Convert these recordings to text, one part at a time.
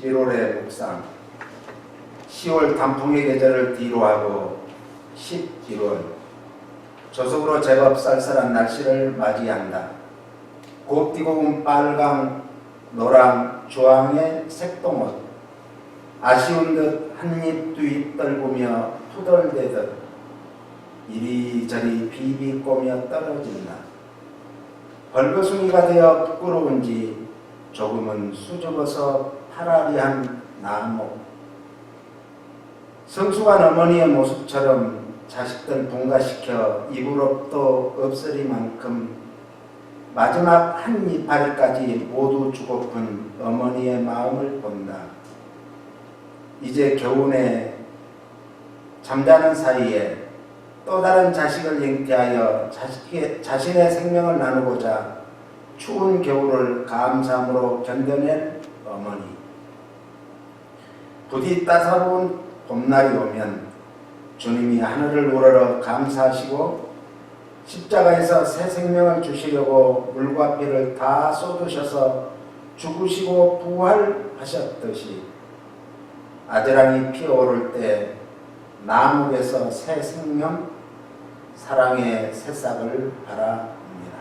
11월의 묵상, 10월 단풍의 계절을 뒤로하고 11월 조석으로 제법 쌀쌀한 날씨를 맞이한다. 곱디고운 빨강, 노랑, 주황의 색동옷, 아쉬운 듯 한입 두입 떨구며 투덜대듯 이리저리 비비꼬며 떨어진다. 벌거숭이가 되어 부끄러운지 조금은 수줍어서 파라리한 나무. 성숙한 어머니의 모습처럼 자식들 분가시켜 이불업도 없으리만큼 마지막 한 이파리까지 모두 주고픈 어머니의 마음을 본다. 이제 겨우내 잠자는 사이에 또 다른 자식을 잉태하여 자신의 생명을 나누고자 추운 겨울을 감사함으로 견뎌낸 어머니. 부디 따사로운 봄날이 오면 주님이 하늘을 우러러 감사하시고 십자가에서 새 생명을 주시려고 물과 피를 다 쏟으셔서 죽으시고 부활하셨듯이 아대랑이 피어오를 때 나무에서 새 생명, 사랑의 새싹을 바라옵니다.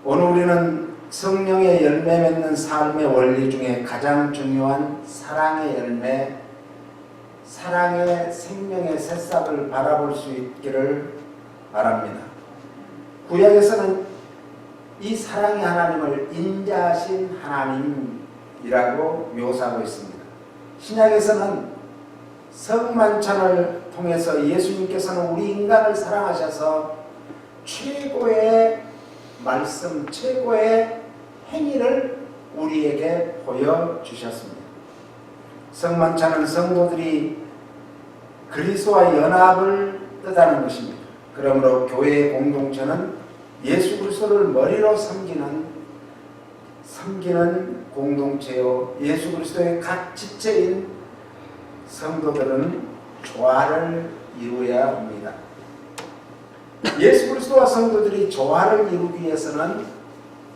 오늘 우리는 성령의 열매 맺는 삶의 원리 중에 가장 중요한 사랑의 열매, 사랑의 생명의 새싹을 바라볼 수 있기를 바랍니다. 구약에서는 이 사랑의 하나님을 인자하신 하나님이라고 묘사하고 있습니다. 신약에서는 성만찬을 통해서 예수님께서는 우리 인간을 사랑하셔서 최고의 말씀, 최고의 행위를 우리에게 보여주셨습니다. 성만찬은 성도들이 그리스도와 연합을 뜻하는 것입니다. 그러므로 교회의 공동체는 예수 그리스도를 머리로 섬기는 공동체요, 예수 그리스도의 각 지체인 성도들은 조화를 이루어야 합니다. 예수 그리스도와 성도들이 조화를 이루기 위해서는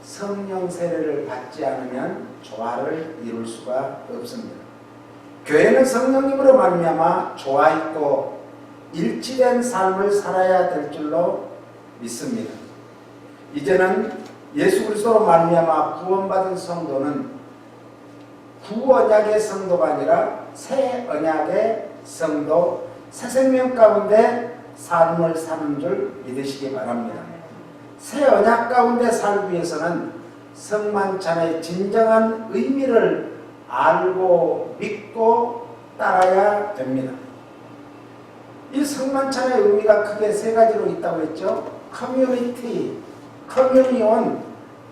성령 세례를 받지 않으면 조화를 이룰 수가 없습니다. 교회는 성령님으로 말미암아 조화있고 일치된 삶을 살아야 될 줄로 믿습니다. 이제는 예수 그리스도로 말미암아 구원받은 성도는 구언약의 성도가 아니라 새 언약의 성도, 새 생명 가운데 삶을 사는 줄 믿으시기 바랍니다. 새 언약 가운데 살기 위해서는 성만찬의 진정한 의미를 알고 믿고 따라야 됩니다. 이 성만찬의 의미가 크게 세 가지로 있다고 했죠. 커뮤니티, 커뮤니온,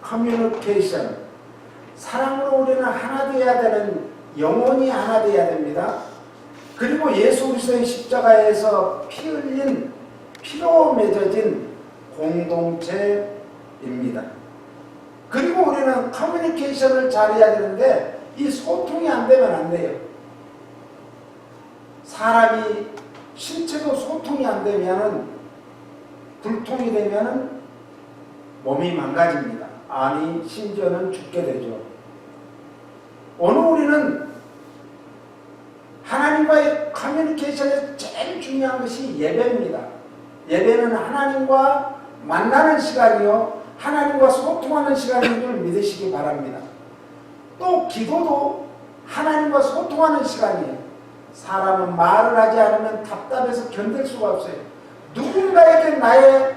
커뮤니케이션. 사랑으로 우리는 하나 되어야 되는, 영혼이 하나 되어야 됩니다. 그리고 예수 그리스도의 십자가에서 피 흘린, 피로 맺어진 공동체입니다. 그리고 우리는 커뮤니케이션을 잘해야 되는데 이 소통이 안 되면 안 돼요. 사람이 신체도 소통이 안 되면은, 불통이 되면은 몸이 망가집니다. 아니 심지어는 죽게 되죠. 오늘 우리는 하나님과의 커뮤니케이션에 제일 중요한 것이 예배입니다. 예배는 하나님과 만나는 시간이요, 하나님과 소통하는 시간인 줄 믿으시기 바랍니다. 또 기도도 하나님과 소통하는 시간이에요. 사람은 말을 하지 않으면 답답해서 견딜 수가 없어요. 누군가에게 나의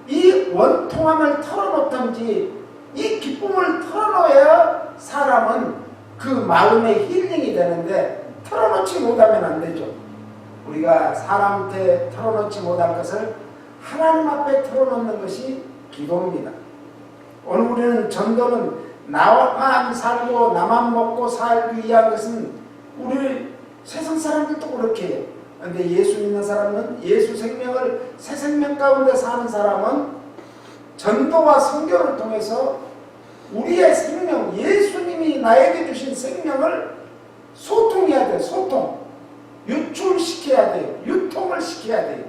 이 원통함을 털어놓든지 이 기쁨을 털어놓아야 사람은 그 마음의 힐링이 되는데 털어놓지 못하면 안 되죠. 우리가 사람한테 털어놓지 못할 것을 하나님 앞에 털어놓는 것이 기도입니다. 오늘 우리는 전도는 나만 살고 나만 먹고 살기 위한 것은 우리 세상 사람들도 그렇게 해요. 그런데 예수 믿는 사람은, 예수 생명을 새 생명 가운데 사는 사람은 전도와 선교를 통해서 우리의 생명, 예수님이 나에게 주신 생명을 소통해야 돼요. 소통. 유출시켜야 돼요. 유통을 시켜야 돼요.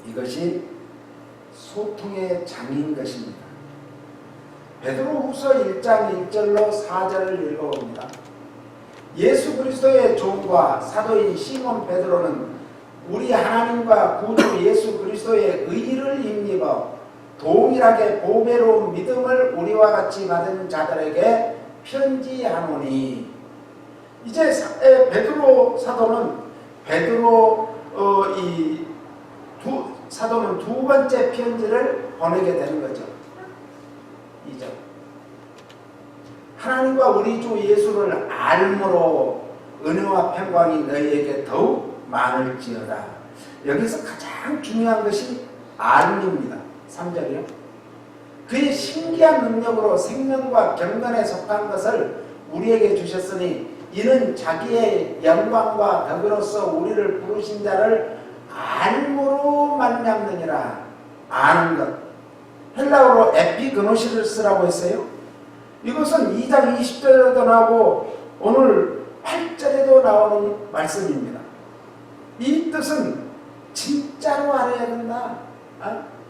이것이 소통의 장인 것입니다. 베드로후서 1장 1절로 4절을 읽어봅니다. 예수 그리스도의 종과 사도인 시몬 베드로는 우리 하나님과 구주 예수 그리스도의 의를 힘입어 동일하게 보배로운 믿음을 우리와 같이 받은 자들에게 편지하노니. 이제 베드로 사도는 사도는 두 번째 편지를 보내게 되는 거죠. 2절. 하나님과 우리 주 예수를 알므로 은혜와 평강이 너희에게 더욱 많을지어다. 여기서 가장 중요한 것이 알입니다. 3절이요. 그의 신기한 능력으로 생명과 경건에 속한 것을 우리에게 주셨으니 이는 자기의 영광과 덕으로서 우리를 부르신 자를 알므로 말미암느니라. 아는 것. 헬라어로 에피그노시를 쓰라고 했어요. 이것은 2장 20절에도 나오고 오늘 8절에도 나오는 말씀입니다. 이 뜻은 진짜로 알아야 된다.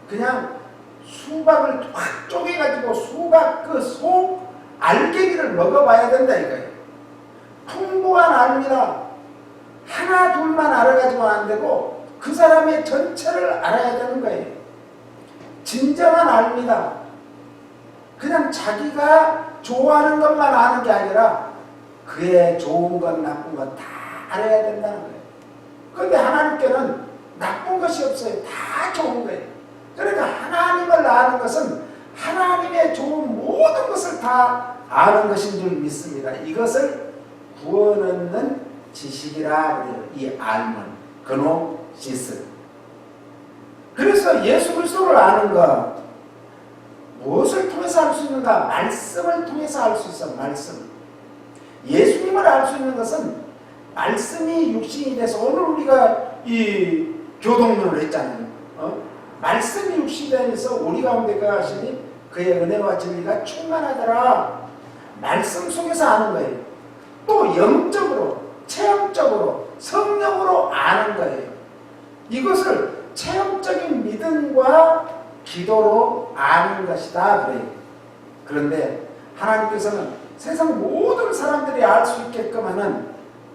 그냥 수박을 확 쪼개가지고 수박 그 속 알갱이를 먹어봐야 된다 이거예요. 풍부한 알입니다. 하나 둘만 알아가지고는 안 되고 그 사람의 전체를 알아야 되는 거예요. 진정한 알입니다. 그냥 자기가 좋아하는 것만 아는 게 아니라 그의 좋은 것 나쁜 것 다 알아야 된다는 거예요. 그런데 하나님께는 나쁜 것이 없어요. 다 좋은 거예요. 그러니까 하나님을 아는 것은 하나님의 좋은 모든 것을 다 아는 것인 줄 믿습니다. 이것을 구원 얻는 지식이라 그래요. 이 알문, 그노시스. 그래서 예수 그리스도를 아는 것, 무엇을 통해서 알 수 있는가? 말씀을 통해서 알 수 있어. 말씀. 예수님을 알 수 있는 것은 말씀이 육신이 돼서 오늘 우리가 이 교동론을 했잖아요. 말씀이 육신이 되면서 우리 가운데 가시니 그의 은혜와 진리가 충만하더라. 말씀 속에서 아는 거예요. 또 영적으로, 체험적으로, 성령으로 아는 거예요. 이것을 체험적인 믿음과 기도로 아는 것이다 그래요. 그런데 하나님께서는 세상 모든 사람들이 알 수 있게끔 하는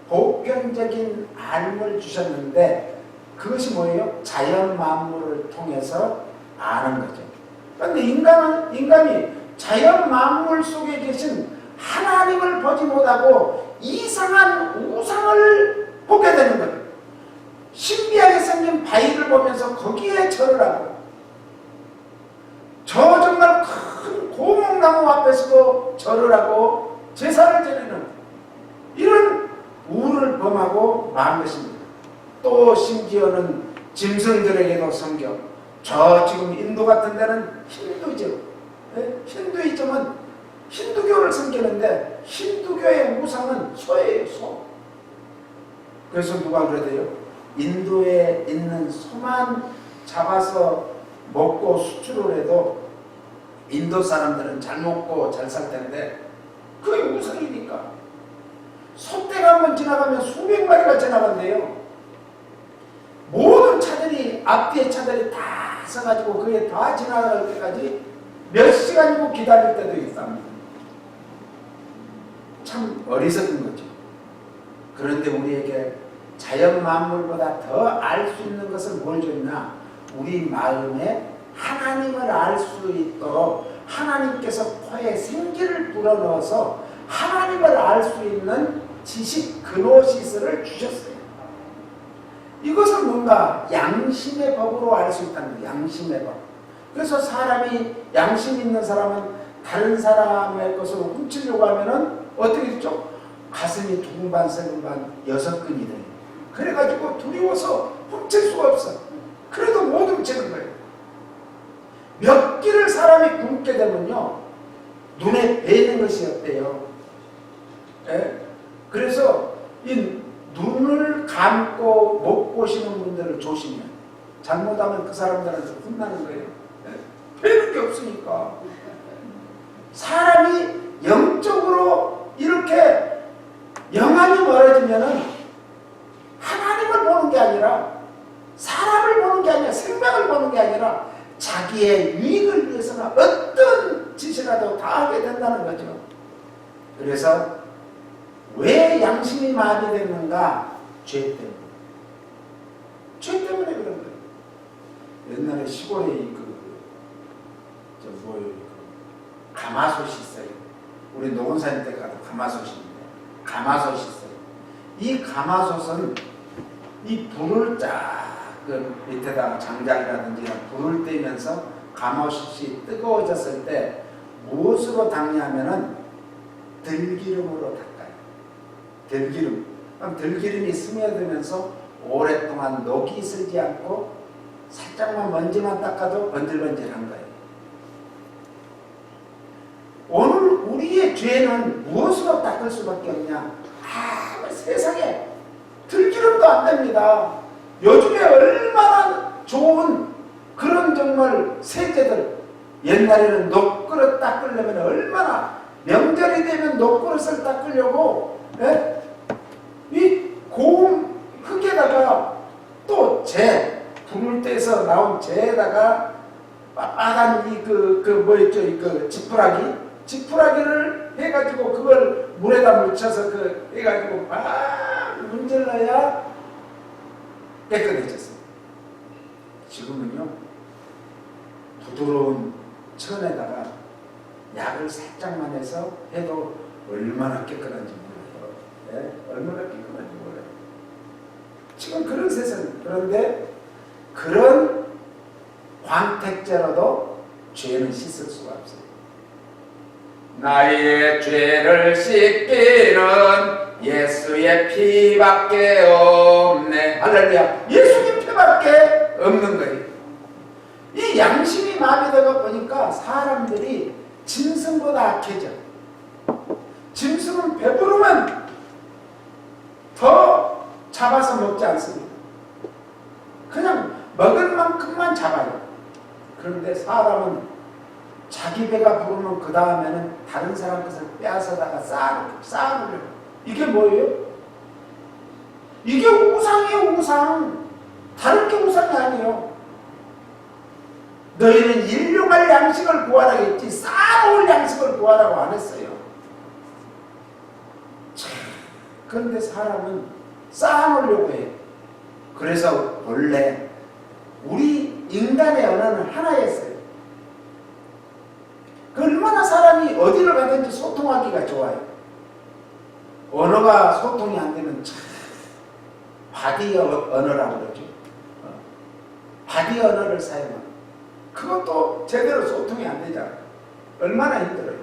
보편적인 알을 주셨는데 그것이 뭐예요? 자연 만물을 통해서 아는 거죠. 그런데 인간이 자연 만물 속에 계신 하나님을 보지 못하고 이상한 우상을 보게 되는 거예요. 신비하게 생긴 바위를 보면서 거기에 절을 하고 저 정말 큰 고목나무 앞에서도 절을 하고 제사를 드리는 이런 우를 범하고 만 것입니다. 또 심지어는 짐승들에게도 섬겨. 저 지금 인도 같은 데는 힌두이즘. 힌두이즘은 힌두교를 섬기는데 힌두교의 우상은 소예요. 소. 그래서 누가 그러대요? 인도에 있는 소만 잡아서 먹고 수출을 해도 인도 사람들은 잘 먹고 잘 살 텐데 그게 우상이니까. 소떼가 한번 지나가면 수백 마리가 지나간대요. 모든 차들이 앞뒤에 차들이 다 서가지고 그게 다 지나갈 때까지 몇 시간이고 기다릴 때도 있답니다. 참 어리석은 거죠. 그런데 우리에게 자연 만물보다 더 알 수 있는 것은 뭘 줬나? 우리 마음에 하나님을 알 수 있도록 하나님께서 코에 생기를 불어넣어서 하나님을 알 수 있는 지식 그노시스를 주셨어요. 이것은 뭔가 양심의 법으로 알 수 있다는 거예요. 양심의 법. 그래서 사람이 양심 있는 사람은 다른 사람의 것을 훔치려고 하면은 어떻게 됐죠? 가슴이 두근반 세근반 6근이 돼요. 그래가지고 두려워서 훔칠 수가 없어. 그래도 못 훔치는 거예요. 몇 끼를 사람이 굶게 되면요 눈에 뵈는 것이 없대요. 그래서 이 눈을 감고 못 보시는 분들을 조심해요. 잘못하면 그 사람들한테 혼나는 거예요. 뵈는 게 없으니까. 사람이 영적으로 이렇게 영안이 멀어지면은 하나님을 보는 게 아니라 사람을 보는 게 아니라 생명을 보는 게 아니라 자기의 유익을 위해서는 어떤 짓이라도 다 그래서 왜 양심이 마비됐는가? 죄 때문에. 죄 때문에 그런 거예요. 옛날에 시골에 가마솥이 있어요. 우리 노원산 때 가도 가마솥이 있는데, 가마솥이 있어요. 이 가마솥은 이 불을 그 밑에다가 장작이라든지 이런 불을 떼면서 가마솥이 뜨거워졌을 때 무엇으로 닦냐면은 들기름으로 닦아요. 들기름. 그럼 들기름이 스며들면서 오랫동안 녹이 슬지 않고 살짝만 먼지만 닦아도 번질번질한 거예요. 오늘 우리의 죄는 무엇으로 닦을 수밖에 없냐? 세상에 들기름도 안 됩니다. 요즘에 얼마나 좋은 그런 정말 세제들, 옛날에는 녹그릇 닦으려면 얼마나 명절이 되면 녹그릇을 닦으려고 이 고운 흙에다가 또 불을 떼서 나온 재에다가 빳빳한 뭐였죠? 지푸라기를 해가지고 그걸 물에다 묻혀서 해가지고 막 문질러야 깨끗해졌어요. 지금은요, 부드러운 천에다가 약을 살짝만 해서 해도 얼마나 깨끗한지 몰라요. 네? 얼마나 깨끗한지 몰라요. 지금 그런 세상. 그런데 그런 광택제로도 죄는 씻을 수가 없어요. 나의 죄를 씻기는 예수의 피밖에 없네. 할렐루야. 예수의 피밖에 없는 거예요. 이 양심이 마비되고 보니까 사람들이 짐승보다 악해져. 짐승은 배부르면 더 잡아서 먹지 않습니다. 그냥 먹을 만큼만 잡아요. 그런데 사람은 자기 배가 부르면 그 다음에는 다른 사람 것을 빼앗아다가 쌓아놓으려고. 이게 뭐예요? 이게 우상이에요, 우상. 다른 게 우상이 아니에요. 너희는 일용할 양식을 구하라 했지 쌓아놓을 양식을 구하라고 안 했어요. 그런데 사람은 쌓아놓으려고 해요. 그래서 원래 우리 인간의 언어는 하나였어요. 얼마나 사람이 어디를 가든지 소통하기가 좋아요. 언어가 소통이 안 되면 참 바디 언어라고 그러죠. 바디 언어를 사용하는 그것도 제대로 소통이 안 되잖아요. 얼마나 힘들어요.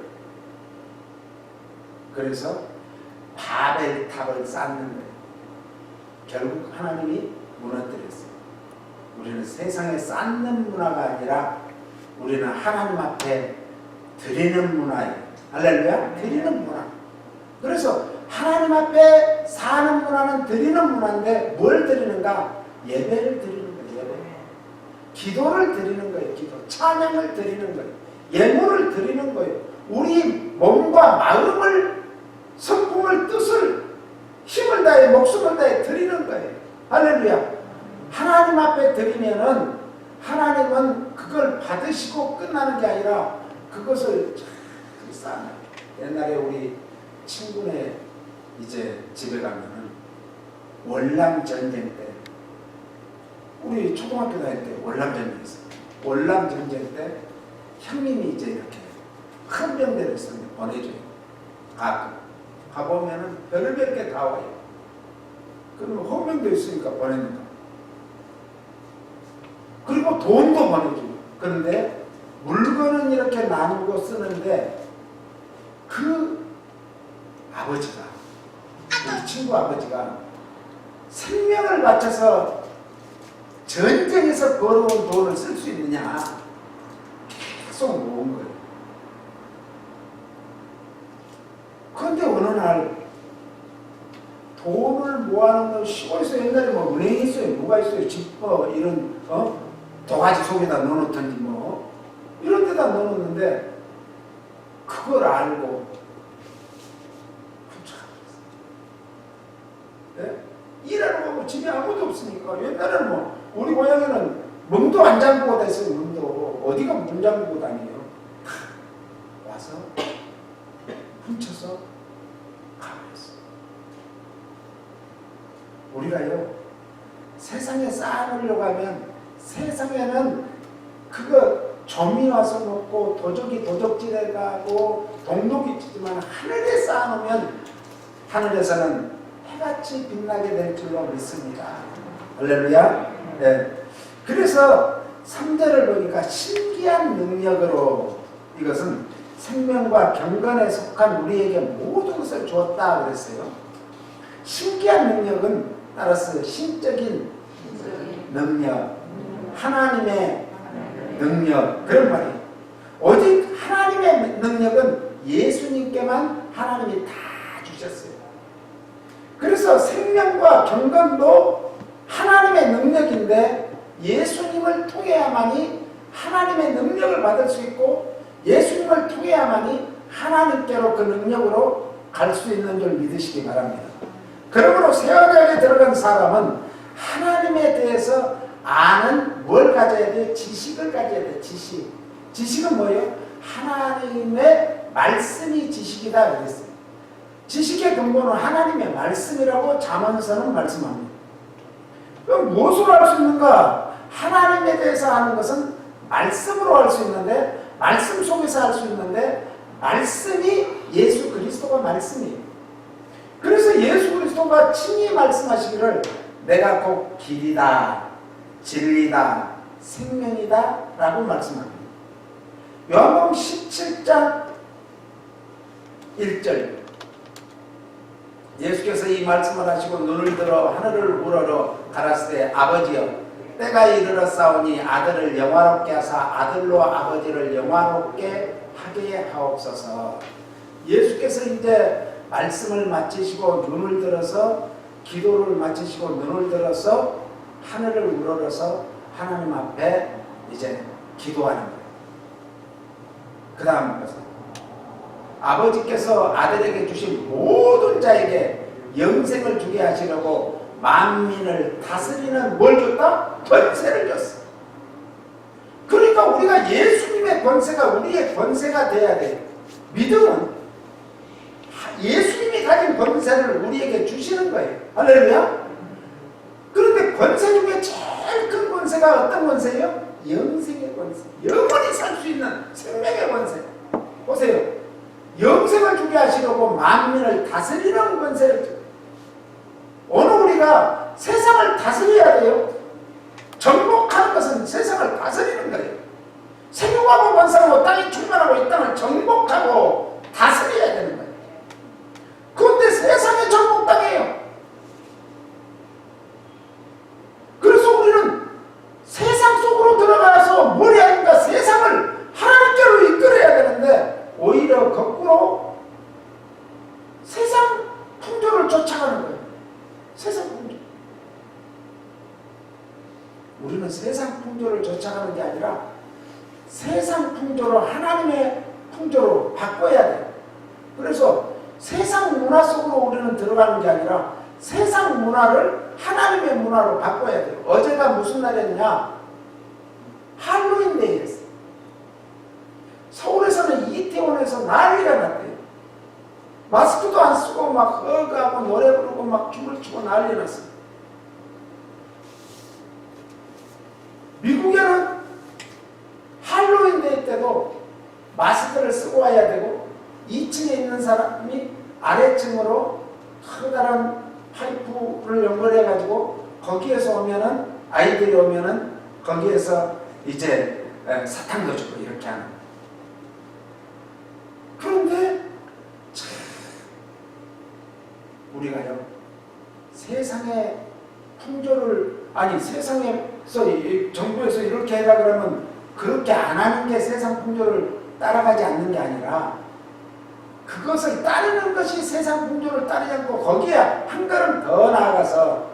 그래서 바벨탑을 쌓는 거예요. 결국 하나님이 무너뜨렸어요. 우리는 세상에 쌓는 문화가 아니라 우리는 하나님 앞에 드리는 문화예요. 할렐루야. 드리는 문화. 그래서 하나님 앞에 사는 문화는 드리는 문화인데 뭘 드리는가? 예배를 드리는 거예요. 예배. 기도를 드리는 거예요. 기도. 찬양을 드리는 거예요. 예물을 드리는 거예요. 우리 몸과 마음을, 성품을, 뜻을, 힘을 다해, 목숨을 다해 드리는 거예요. 할렐루야. 하나님 앞에 드리면은 하나님은 그걸 받으시고 끝나는 게 아니라 그것을 쌓아놔요. 옛날에 우리 친구네 이제 집에 가면은 월남 전쟁 때, 우리 초등학교 다닐 때 월남 전쟁이 있어요. 월남 전쟁 때 형님이 이제 이렇게 큰 병대를 보내줘요. 가보면은 별별 게 다 와요. 그러면 헌병도 있으니까 보내는 거. 그리고 돈도 보내줘요. 그런데 물건은 이렇게 나누고 쓰는데 그 아버지가, 우리 친구 아버지가 생명을 바쳐서 전쟁에서 벌어온 돈을 쓸 수 있느냐 계속 모은 거예요. 그런데 어느 날 돈을 모아놓는 시골에서 옛날에 뭐 은행이 있어요. 뭐가 있어요. 집 이런 도가지 속에다 넣어놓던지 뭐 이런 데다 넣어놓는데 그걸 알고 네? 일하러 가고 집에 아무도 없으니까. 옛날에는 뭐 우리 고향에는 문도 안 잠그고 다녔어요. 문도 어디가 문 잠그고 다니요. 와서 훔쳐서 가버렸어요. 우리가요, 세상에 쌓아놓으려고 하면 세상에는 그거 점이 와서 먹고 도적이 도적질해 가고 동독이 치지만 하늘에 쌓아놓으면 하늘에서는 해같이 빛나게 될 줄로 믿습니다. 할렐루야. 네. 그래서 3절을 보니까 신기한 능력으로 이것은 생명과 경건에 속한 우리에게 모든 것을 주었다 그랬어요. 신기한 능력은 따라서 신적인 능력, 하나님의 능력, 그런 말이에요. 오직 하나님의 능력은 예수님께만 하나님이 다 주셨어요. 그래서 생명과 경건도 하나님의 능력인데 예수님을 통해야만이 하나님의 능력을 받을 수 있고 예수님을 통해야만이 하나님께로 그 능력으로 갈 수 있는 줄 믿으시기 바랍니다. 그러므로 새 언약에 들어간 사람은 하나님에 대해서 아는 뭘 가져야 돼요? 지식을 가져야 돼요. 지식은 뭐예요? 하나님의 말씀이 지식이다 그랬어요. 지식의 근본은 하나님의 말씀이라고 잠언서는 말씀합니다. 그럼 무엇으로 알 수 있는가? 하나님에 대해서 아는 것은 말씀으로 알 수 있는데, 말씀 속에서 알 수 있는데, 말씀이 예수 그리스도가 말씀이에요. 그래서 예수 그리스도가 친히 말씀하시기를 내가 곧 길이다, 진리다, 생명이다 라고 말씀합니다. 요한복음 17장 1절 예수께서 이 말씀을 하시고 눈을 들어 하늘을 우러러 가라사대 아버지여 때가 이르렀사오니 아들을 영화롭게 하사 아들로 아버지를 영화롭게 하게 하옵소서. 예수께서 이제 말씀을 마치시고 눈을 들어서 기도를 마치시고 눈을 들어서 하늘을 우러러서 하나님 앞에 이제 기도하는 거예요. 그 다음 것은 아버지께서 아들에게 주신 모든 자에게 영생을 주게 하시려고 만민을 다스리는 뭘 줬다? 권세를 줬어. 그러니까 우리가 예수님의 권세가 우리의 권세가 돼야 돼요. 믿음은 예수님이 가진 권세를 우리에게 주시는 거예요. 할렐루야. 그런데 권세 중에 제일 큰 권세가 어떤 권세예요? 영생의 권세. 영원히 살 수 있는 생명의 권세. 보세요. 영생을 주게 하시려고 만민을 다스리는 권세를 줘요. 오늘 우리가 세상을 다스려야 돼요. 정복하는 것은 세상을 다스리는 거예요. 생육하고 번성하고 땅이 충만하고 이 땅을 정복하고 다스려야 되는 거예요. 그런데 세상에 정복당해요. 그래서 우리는 세상 속으로 들어가서 뭘 해야 하니까 세상을 하나님께로 이끌어야 되는데 오히려 거꾸로 세상 풍조를 쫓아가는 거예요. 세상 풍조. 우리는 세상 풍조를 쫓아가는 게 아니라 세상 풍조로 하나님의 풍조로 바꿔야 돼요. 그래서 세상 문화 속으로 우리는 들어가는 게 아니라 세상 문화를 하나님의 문화로 바꿔야 돼요. 어제가 무슨 날이었냐? 할로윈 데이였어요. 서울에서는 이태원에서 난리가 났대요. 마스크도 안 쓰고 막 허가하고 노래 부르고 막 춤을 추고 난리 났어요. 미국에는 할로윈 데이 때도 마스크를 쓰고 와야 되고 2층에 있는 사람이 아래층으로 커다란 파이프를 연결해가지고 거기에서 오면은 아이들이 오면은 거기에서 이제 사탕도 주고 이렇게 하는 거예요. 그런데 참 우리가요 세상의 풍조를 세상에서 정부에서 이렇게 해라 그러면 그렇게 안 하는 게 세상 풍조를 따라가지 않는 게 아니라 그것을 따르는 것이 세상 풍조를 따르지 않고 거기에 한 걸음 더 나아가서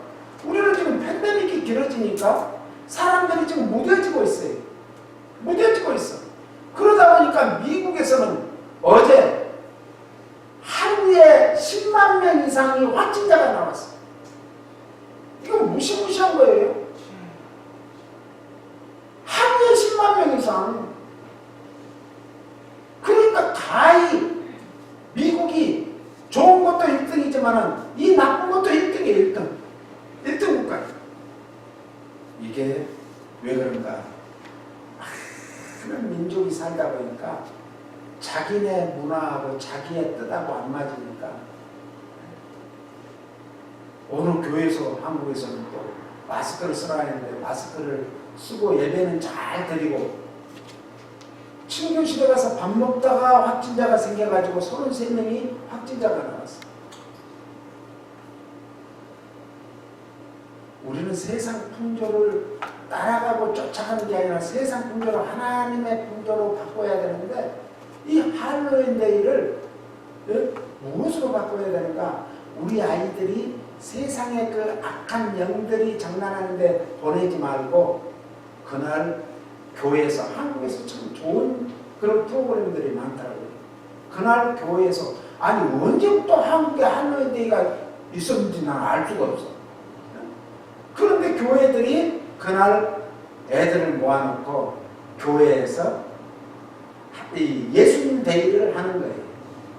우리는 지금 팬데믹이 길어지니까 사람들이 지금 무뎌지고 있어요. 무뎌지고 있어. 그러다 보니까 미국에서는 어제 하루에 10만 명 이상이 확진자가 나왔어요. 이건 무시무시한 거예요. 하루에 10만 명 이상. 그러니까 가히 미국이 좋은 것도 있고 있지만은 이 나쁜 것도 1등이에요. 1등. 1등 국가. 이게 왜 그런가? 그런 민족이 살다 보니까 자기네 문화하고 자기의 뜻하고 안 맞으니까 어느 교회에서 한국에서는 또 마스크를 쓰라 했는데 마스크를 쓰고 예배는 잘 드리고 친교실에 가서 밥 먹다가 확진자가 생겨가지고 33명이 확진자가 나왔어. 우리는 세상 풍조를 따라가고 쫓아가는 게 아니라 세상 풍조를 하나님의 풍조로 바꿔야 되는데 이 할로윈 데이를 무엇으로 바꿔야 되는가? 우리 아이들이 세상의 그 악한 영들이 장난하는데 보내지 말고 그날 교회에서 한국에서 참 좋은 그런 프로그램들이 많더라고요. 그날 교회에서 아니 언제부터 한국에 할로윈 데이가 있었는지 난 알 수가 없어. 그런데 교회들이 그날 애들을 모아놓고 교회에서 이 예수님 데이를 하는 거예요.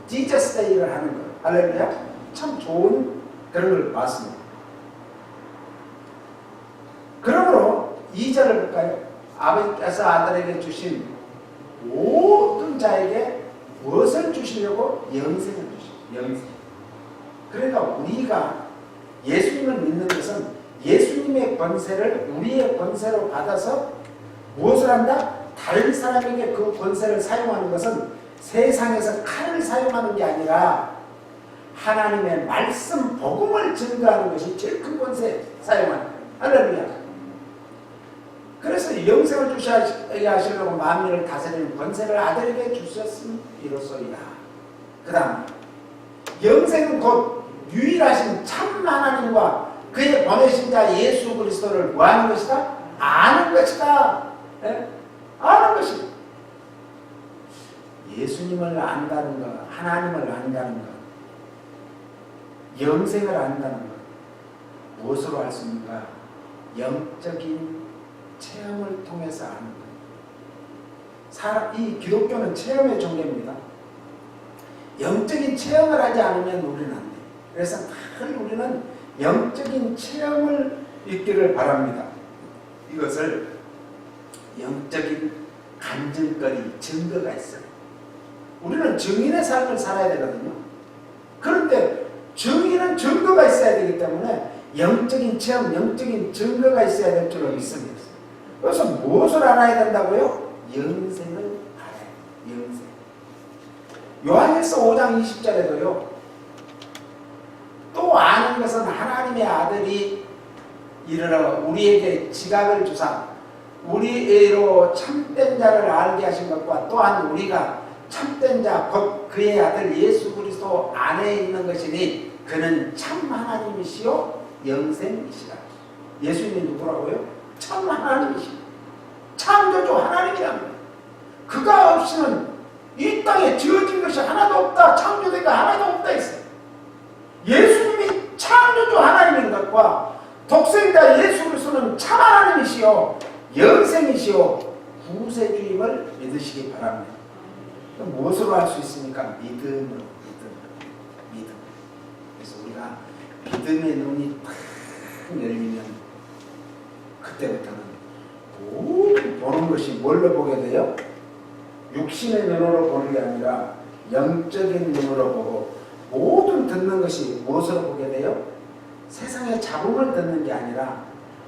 지저스 데이를 하는 거예요. 할렐루야. 참 좋은 그런 걸 봤습니다. 그러므로 2절을 볼까요? 아버지께서 아들에게 주신 모든 자에게 무엇을 주시려고? 영생을 주시고 영생. 그러니까 우리가 예수님을 믿는 것은 예수님의 권세를 우리의 권세로 받아서 무엇을 한다? 다른 사람에게 그 권세를 사용하는 것은 세상에서 칼을 사용하는 게 아니라 하나님의 말씀, 복음을 증거하는 것이 제일 큰 권세 사용하는 거예요. 할렐루야. 그래서 영생을 주시게 하시려고 만민을 다스리는 권세를 아들에게 주셨음 이로소이다. 그 다음 영생은 곧 유일하신 참 하나님과 그의 보내신 자 예수 그리스도를 뭐하는 것이다? 아는 것이다. 예? 아는 것이다. 예수님을 안다는 것, 하나님을 안다는 것, 영생을 안다는 것, 무엇으로 할 수 있는가? 영적인 체험을 통해서 아는 것. 이 기독교는 체험의 종교입니다. 영적인 체험을 하지 않으면 우리는 안 돼요. 그래서 늘 우리는 영적인 체험을 있기를 바랍니다. 이것을 영적인 간증거리, 증거가 있어요. 우리는 증인의 삶을 살아야 되거든요. 그런데 증인은 증거가 있어야 되기 때문에 영적인 체험, 영적인 증거가 있어야 될 줄로 믿습니다. 그래서 무엇을 알아야 된다고요? 영생을 알아야 돼요. 영생. 요한일서 5장 20절에도요. 또 아는 것은 하나님의 아들이 이르러 우리에게 지각을 주사 우리로 참된 자를 알게 하신 것과 또한 우리가 참된 자 곧 그의 아들 예수 그리스도 안에 있는 것이니 그는 참 하나님이시요 영생이시라. 예수님이 누구라고요? 참 하나님이시라. 창조주 하나님이랍니다. 그가 없이는 이 땅에 지어진 것이 하나도 없다. 창조된 게 하나도 없다 했어요. 예수님이 창조주 하나님인 것과 독생자 예수 그리스도는 참 하나님이시요 영생이시요 구세주임을 믿으시기 바랍니다. 무엇으로 할 수 있습니까? 믿음으로. 믿음. 그래서 우리가 믿음의 눈이 탁 열리면 그때부터는 모든 보는 것이 뭘로 보게 돼요? 육신의 눈으로 보는 게 아니라 영적인 눈으로 보고 모든 듣는 것이 무엇으로 보게 돼요? 세상의 잡음을 듣는 게 아니라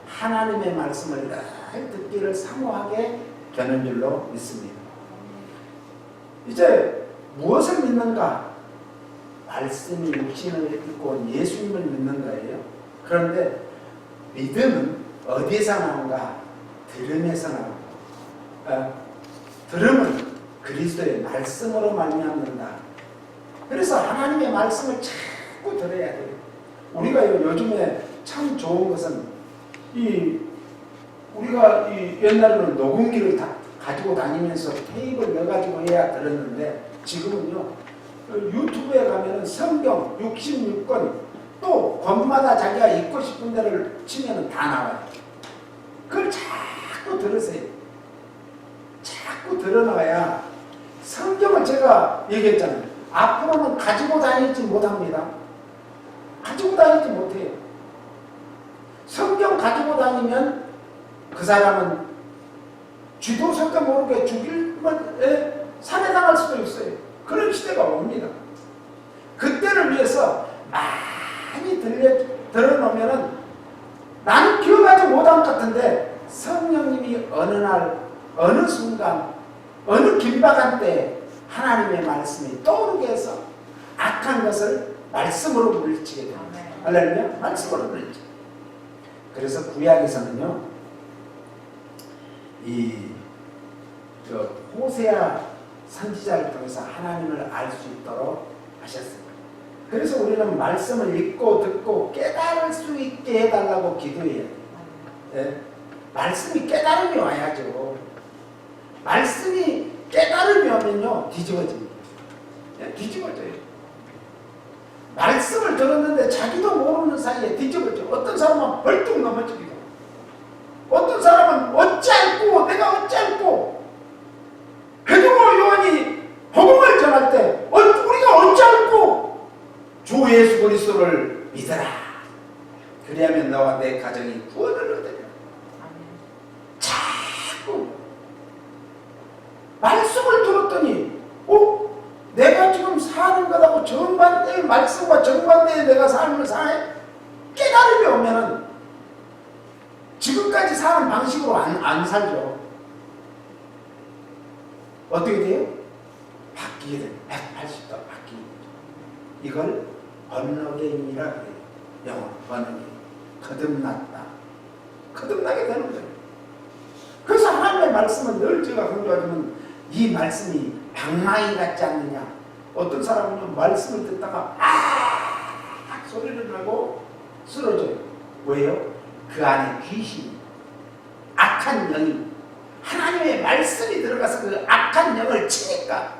하나님의 말씀을 늘 듣기를 사모하게 되는 줄로 믿습니다. 이제 무엇을 믿는가? 말씀이 육신을 입고 온 예수님을 믿는 거예요. 그런데 믿음은 어디에서 나온가? 들음에서 나온다. 들음은 그리스도의 말씀으로 말미암는다. 그래서 하나님의 말씀을 자꾸 들어야 돼요. 우리가 요즘에 참 좋은 것은 우리가 옛날에는 녹음기를 다 가지고 다니면서 테이프를 넣어가지고 해야 들었는데 지금은요 유튜브에 가면은 성경 66권 또 권마다 자기가 읽고 싶은 데를 치면은 다 나와요. 그걸 자꾸 들으세요. 자꾸 들어놔야 성경을 제가 얘기했잖아요. 앞으로는 가지고 다니지 못합니다. 가지고 다니지 못해요. 성경 가지고 다니면 그 사람은 쥐도 설까 모르게 산에 당할 수도 있어요. 그런 시대가 옵니다. 그때를 위해서 많이 들어놓으면은 나는 기억하지 못한 것 같은데 성령님이 어느 날 어느 순간 어느 긴박한 때 하나님의 말씀이 떠오르게 해서 악한 것을 말씀으로 물리치게 됩니다. 할렐루야. 말씀으로 물리치게. 그래서 구약에서는요, 호세아 선지자를 통해서 하나님을 알 수 있도록 하셨습니다. 그래서 우리는 말씀을 읽고 듣고 깨달을 수 있게 해달라고 기도해야 돼요. 네? 말씀이 깨달음이 와야죠. 말씀이 깨달음이 오면요, 뒤집어집니다. 네? 뒤집어져요. 말씀을 들었는데 자기도 모르는 사이에 뒤집어져. 어떤 사람은 벌떡 넘어지기도 하고, 어떤 사람은 어찌 알고, 내가 어찌 알고, 베드로 요한이 복음을 전할 때 우리가 어찌 알고 주 예수 그리스도를 믿어라. 그리하면 너와 내 가정이 구원을 얻으리라. 자꾸 말씀을 들었더니 내가 지금 사는 것하고 정반대의 말씀과 정반대의 내가 삶을 사해 깨달음이 오면은 지금까지 사는 방식으로 안 살죠. 어떻게 돼요? 바뀌게 돼요. 180도 바뀌게 돼요. 이걸 번너게임이라 그래요. 영어로 번너게임. 거듭났다. 거듭나게 되는 거예요. 그래서 하나님의 말씀은 늘 제가 강조하지만 이 말씀이 방망이 같지 않느냐. 어떤 사람은 말씀을 듣다가 소리를 내고 쓰러져요. 왜요? 그 안에 귀신이, 악한 영이, 하나님의 말씀이 들어가서 그 악한 영을 치니까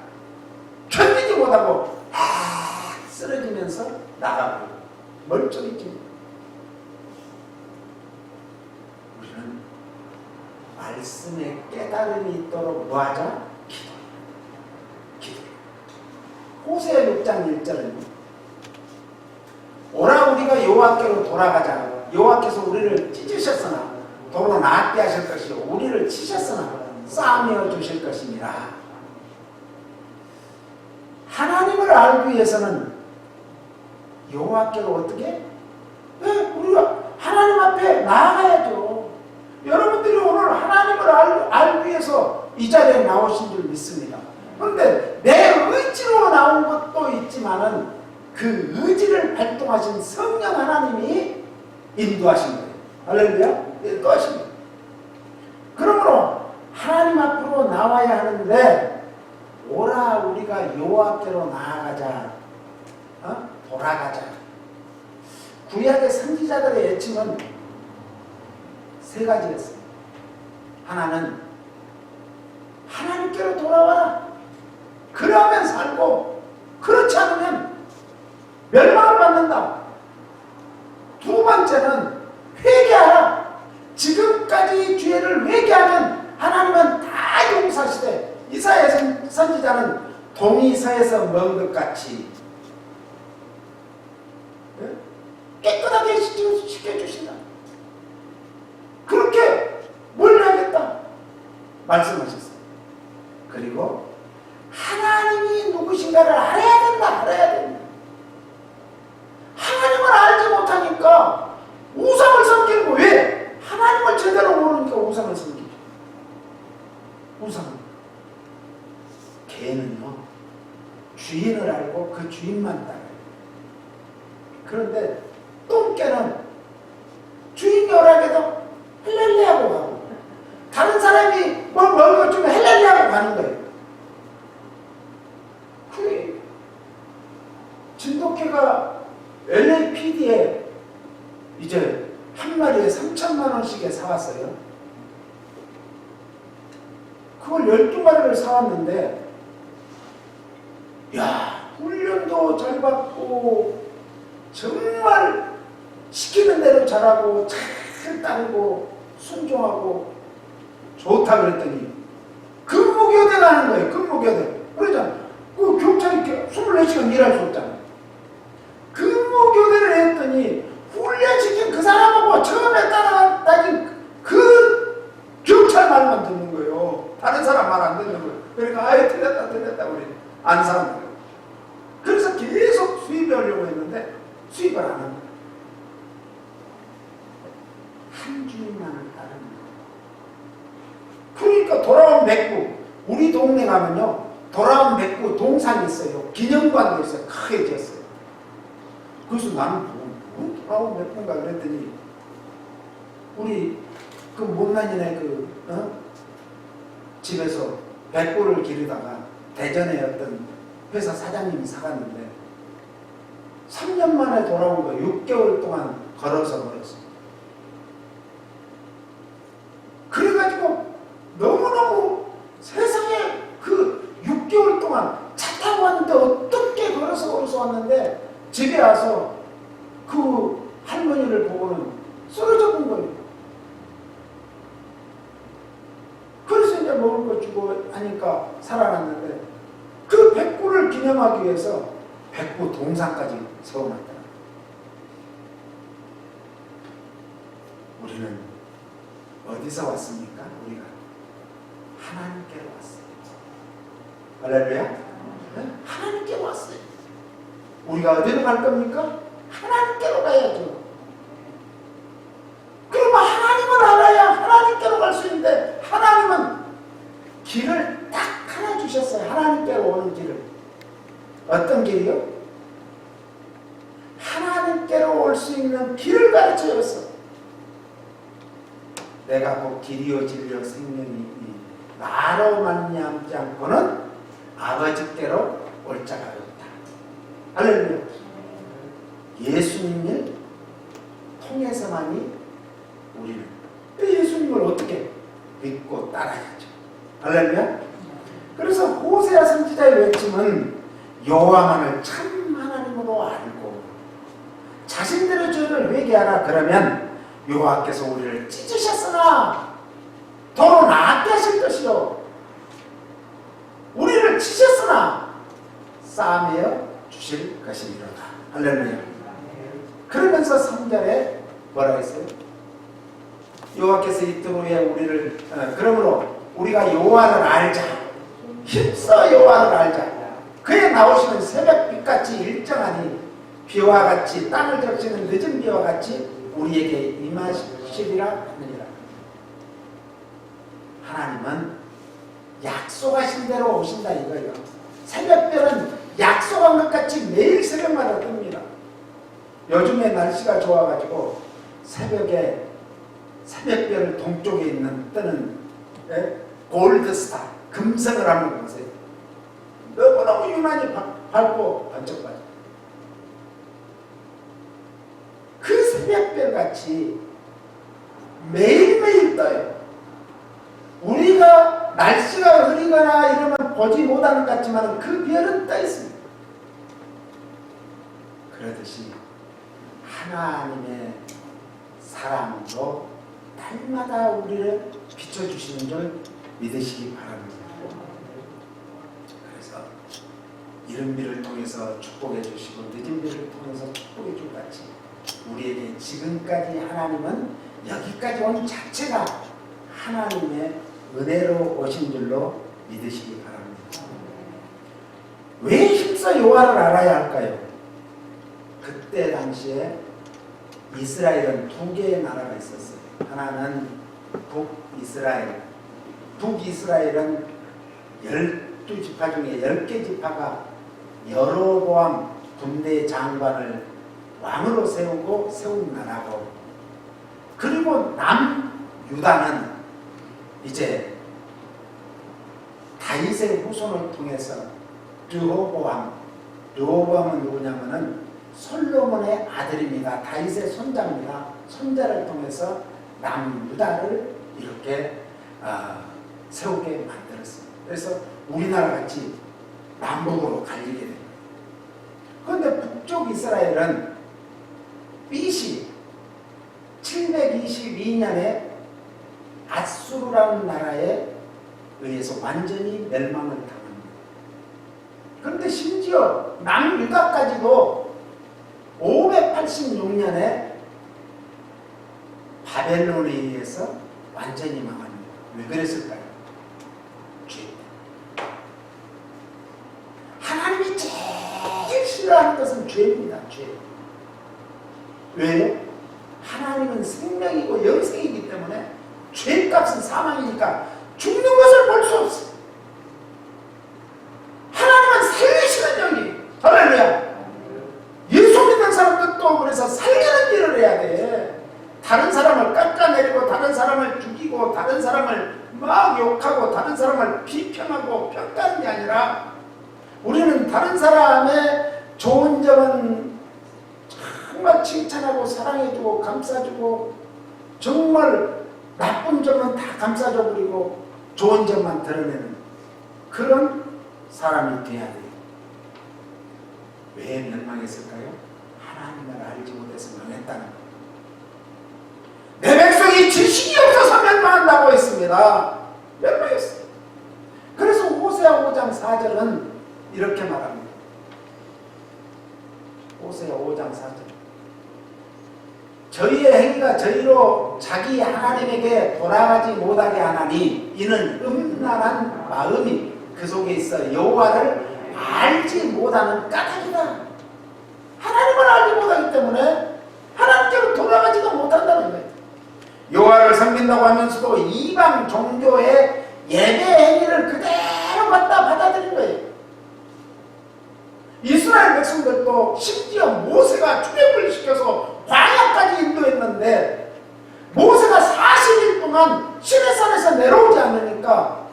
견디지 못하고 쓰러지면서 나가고 멀쩡해집니다. 우리는 말씀에 깨달음이 있도록 뭐하자? 기도. 호세아 6장 1절은 오라 우리가 여호와께로 돌아가자. 여호와께서 우리를 찢으셨으나 도로 낫게 하실 것이요 우리를 치셨으나 싸매어 주실 것입니다. 하나님을 알기 위해서는 여호와께로 어떻게? 우리가 하나님 앞에 나아가야죠. 여러분들이 오늘 하나님을 알기 위해서 이 자리에 나오신 줄 믿습니다. 그런데 내 의지로 나온 것도 있지만은 그 의지를 발동하신 성령 하나님이 인도하신 거예요. 할렐루야. 인도하신 거예요. 그러므로 하나님 앞으로 나와야 하는데 오라 우리가 여호와께로 나아가자. 돌아가자. 구약의 선지자들의 애칭은 세 가지였어요. 하나는 하나님께로 돌아와라. 그러면 살고 그렇지 않으면 멸망을 받는다. 두 번째는 회개하라. 지금까지 죄를 회개하면 하나님은 다 용서하시되 이사야 선지자는 동이 서에서 먼 것 같이 깨끗하게 시켜주신다. 그렇게 뭘 하겠다 말씀하셨어요. 그리고 하나님이 누구신가를 알아야 된다. 알아야 된다. 하나님을 알지 못하니까 우상을 섬기는 거. 왜? 하나님을 제대로 모르니까 우상을 섬기죠. 우상을. 개는요 주인을 알고 그 주인만 따라요. 그런데 똥개는 주인이 오라게도 헬렐레하고 가고 다른 사람이 뭘 먹을 것 주면 헬렐레하고 가는 거예요. 그게 진돗개가 LAPD에 이제 한 마리에 3,000만 원씩에 사왔어요. 그걸 12마리를 사왔는데 훈련도 잘 받고 정말 시키는 대로 잘하고 잘 따르고 순종하고 좋다 그랬더니 근무교대가 하는 거예요. 근무교대. 그러잖아. 그 경찰이 24시간 일할 수 없잖아. 근무교대를 했더니 그랬더니 훈련시킨 그 사람하고 처음에 따라다닌 그 경찰 말만 듣는 거예요. 다른 사람 말 안 듣는 거예요. 그러니까 아예 틀렸다 우리 안 사는 거예요. 그래서 계속 수입을 하려고 했는데 수입을 안 합니다. 한 주인만을 따르는 거예요. 그러니까 돌아온 백구, 우리 동네 가면요 돌아온 백구 동상이 있어요. 기념관도 있어요. 크게 지었어요. 그래서 나는 돌아온 백구인가 그랬더니 우리 그 못난이네 집에서 백구를 기르다가 대전에 어떤 회사 사장님이 사갔는데 3년 만에 돌아온 거 6개월 동안 걸어서 버렸어요. 그래가지고 너무너무 세상에 그 6개월 동안 차 타고 왔는데 어떻게 걸어서 왔는데 집에 와서 그 할머니를 보고는 쓰러져 본 거예요. 그래서 이제 먹을 거 주고 하니까 살아났는데 그 백구를 기념하기 위해서 백구 동상까지 세워놨더라. 우리는 어디서 왔습니까? 우리가 하나님께로 왔어요. 할렐루야? 네? 하나님께로 왔어요. 우리가 어디로 갈 겁니까? 하나님께로 가야죠. 그러면 하나님을 알아야 하나님께로 갈 수 있는데 하나님은 길을 딱 하나 주셨어요. 하나님께로 오는 길을. 어떤 길이요? 하나님께로 올 수 있는 길을 가르쳐 줬어. 내가 곧 길이요 진리요 생명이니 나로 말미암지 않고는 아버지께로 올 자가 없다. 할렐루야. 예수님을 통해서만이 우리는 예수님을 어떻게 믿고 따라야죠. 할렐루야. 그래서 호세아 선지자의 외침은 여호와만을 참 하나님으로 알고 자신들의 죄를 회개하라. 그러면 여호와께서 우리를 찢으셨으나 더러 나게 하실 것이요 우리를 치셨으나 싸매어 주실 것이니로다. 할렐루야. 그러면서 3절에 뭐라고 했어요? 여호와께서 이틀 후에 우리를 그러므로 우리가 여호와를 알자. 힘써 여호와를 알자. 그에 나오시는 새벽빛같이 일정하니 비와 같이 땅을 적시는 늦은 비와 같이 우리에게 임하시리라 하느니라. 하나님은 약속하신 대로 오신다 이거예요. 새벽별은 약속한 것 같이 매일 새벽마다 뜹니다. 요즘에 날씨가 좋아가지고 새벽에 새벽별 동쪽에 있는 뜨는 골드스타 금성을 한번 보세요. 너무너무 유난히 밝고 번쩍반쩍. 그 새벽별 같이 매일매일 떠요. 우리가 날씨가 흐리거나 이러면 보지 못하는 것 같지만 그 별은 떠 있습니다. 그러듯이 하나님의 사랑으로 날마다 우리를 비춰주시는 줄 믿으시기 바랍니다. 그래서 이른 비를 통해서 축복해 주시고 늦은 비를 통해서 축복해 줄 같이 우리에게 지금까지 하나님은 여기까지 온 자체가 하나님의 은혜로 오신 줄로 믿으시기 바랍니다. 왜 힘써 여호와를 알아야 할까요? 그때 당시에 이스라엘은 두 개의 나라가 있었어요. 하나는 북이스라엘. 북이스라엘은 12지파 중에 10개 지파가 여로보암 군대 장관을 왕으로 세우고 세운 나라고, 그리고 남유다는 이제 다윗의 후손을 통해서 르호보암은 누구냐면은 솔로몬의 아들입니다. 다윗의 손자입니다. 손자를 통해서 남유다를 이렇게 세우게 만들었습니다. 그래서 우리나라 같이 남북으로 갈리게 됩니다. 그런데 북쪽 이스라엘은 BC 722년에 아수르라는 나라에 의해서 완전히 멸망을 당합니다. 그런데 심지어 남유다까지도 580 86년에 바벨론에 의해서 완전히 망합니다. 왜 그랬을까요? 죄. 하나님이 제일 싫어하는 것은 죄입니다. 죄. 왜요? 하나님은 생명이고 영생이기 때문에 죄값은 사망이니까 죽는 것을 볼 수 없어요. 하나님은 살리시는 영이. 할렐루야. 예수 믿는 사람들도 그래서 살리는 일을 해야 돼. 다른 사람을 깎아내리고 다른 사람을 죽이고 다른 사람을 막 욕하고 다른 사람을 비평하고 평가하는 게 아니라 우리는 다른 사람의 좋은 점은 정말 칭찬하고 사랑해주고 감싸주고 정말 나쁜 점은 다 감싸줘버리고 좋은 점만 드러내는 그런 사람이 돼야 돼요. 왜 멸망했을까요? 하나님을 알지 못해서 망했다는 거예요. 내 백성이 지식이 없어서 멸망한다고 했습니다. 멸망했어요. 그래서 호세아 5장 4절은 이렇게 말합니다. 호세아 5장 4절. 저희의 행위가 저희로 자기 하나님에게 돌아가지 못하게 하나니 이는 음란한 마음이 그 속에 있어 여호와를 알지 못하는 까닭이다. 하나님을 알지 못하기 때문에 하나님께로 돌아가지도 못한다는 거예요. 여호와를 섬긴다고 하면서도 이방 종교의 예배 행위를 그대로 갖다 받아들인 거예요. 이스라엘 백성들도 심지어 모세가 출애굽을 시켜서 광야까지 인도했는데 모세가 40일 동안 시내산에서 내려오지 않으니까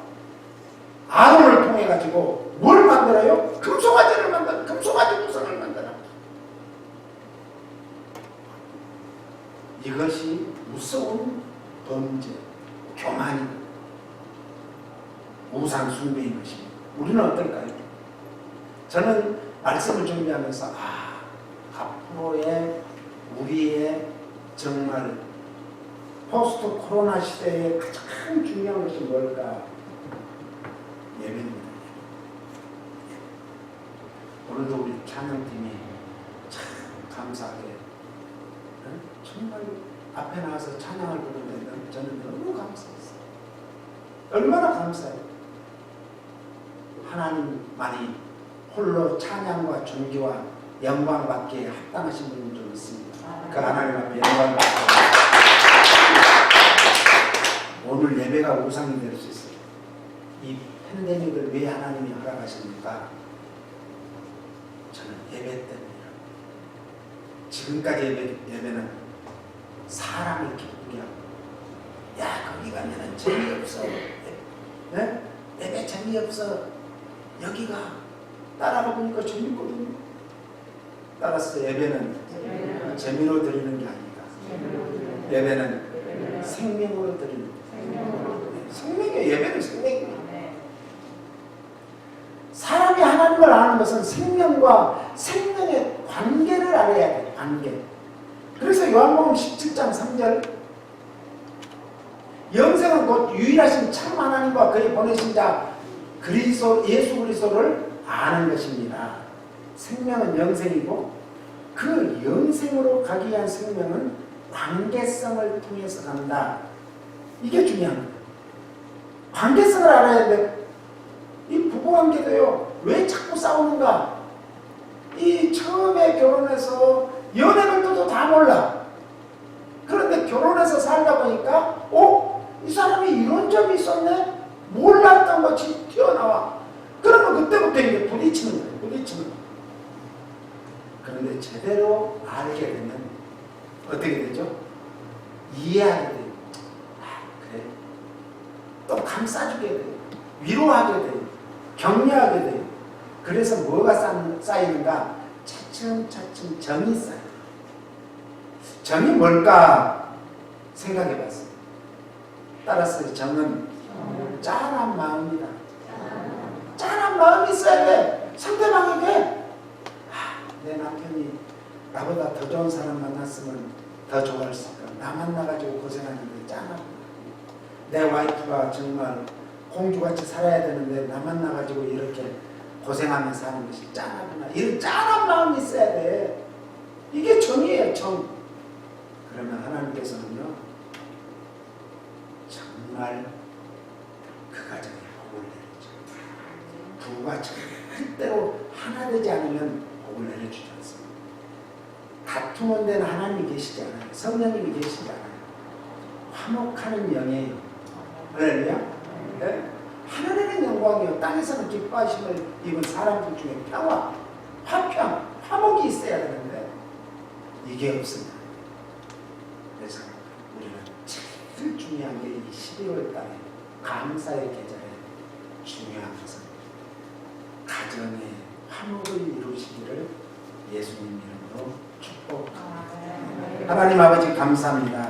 아론을 통해 가지고 뭘 만들어요? 금송아지를 만들어. 금송아지 구성을 만들어. 이것이 무서운 범죄, 교만이 우상 숭배인 것입니다. 우리는 어떨까요? 저는 말씀을 준비하면서 앞으로의 우리의 정말 포스트 코로나 시대에 가장 중요한 것이 뭘까? 예배입니다. 오늘도 우리 찬양팀이 참 감사하게 정말 앞에 나와서 찬양을 부르는데 저는 너무 감사했어요. 얼마나 감사해요. 하나님만이 홀로 찬양과 존귀와 영광 받기에 합당하신 분이 좀 있습니다. 그 하나님 앞에 영광을 받습니다. 오늘 예배가 우상이 될 수 있어요. 이 팬데믹을 왜 하나님이 허락하십니까? 저는 예배 때문이에요. 지금까지 예배는 사람을 기쁘게 하고, 야 거기 가면은 재미없어, 네? 예배 재미없어, 여기가 따라가 보니까 재밌거든요. 따라서 예배는 재미로 드리는 게 아니다. 예배는 생명으로 드리는 거예요. 생명이에요. 예배는 생명이에요. 사람이 하나님을 아는 것은 생명과 생명의 관계를 알아야 돼요. 관계. 그래서 요한복음 17장 3절 영생은 곧 유일하신 참 하나님과 그의 보내신 자 예수 그리스도를 아는 것입니다. 생명은 영생이고 그 영생으로 가기 위한 생명은 관계성을 통해서 간다. 이게 중요한 거예요. 관계성을 알아야 돼. 이 부부관계도요. 왜 자꾸 싸우는가? 이 처음에 결혼해서 연애들도 다 몰라. 그런데 결혼해서 살다 보니까 이 사람이 이런 점이 있었네? 몰랐던 것이 튀어나와. 그러면 그때부터 이제 부딪히는 거예요. 부딪히는 거예요. 그런데 제대로 알게 되면 어떻게 되죠? 이해하게 돼요. 그래. 또 감싸주게 돼요. 위로하게 돼요. 격려하게 돼요. 그래서 뭐가 쌓이는가? 차츰차츰 정이 쌓여요. 정이 뭘까? 생각해 봤어요. 따라서 정은 짠한 마음이다. 짠한 마음이 있어야 돼. 상대방에게 내 남편이 나보다 더 좋은 사람 만났으면 더 좋아했을까. 나 만나가지고 고생하는데 짠하구나. 내 와이프가 정말 공주같이 살아야 되는데 나 만나가지고 이렇게 고생하면서 사는 것이 짠하구나. 이런 짠한 마음이 있어야 돼. 이게 정이에요. 요청. 그러면 하나님께서는요, 정말 그 가정에 복을 내리죠. 부부가 절대로 하나 되지 않으면 복을 내려주지 않습니다. 다투는 데는 하나님이 계시지 않아요. 성령님이 계시지 않아요. 화목하는 영이에요. 할렐루야. 네? 하늘에는 영광이요, 땅에서는 기뻐하심을 입은 사람들 중에 평화, 화평, 화목이 있어야 되는데 이게 없습니다. 그래서 우리는 제일 중요한 게 이 12월 달에 감사의 계절에 중요한 것은 가정의 화목을 이루시기를 예수님 이름으로 축복합니다. 하나님 아버지 감사합니다.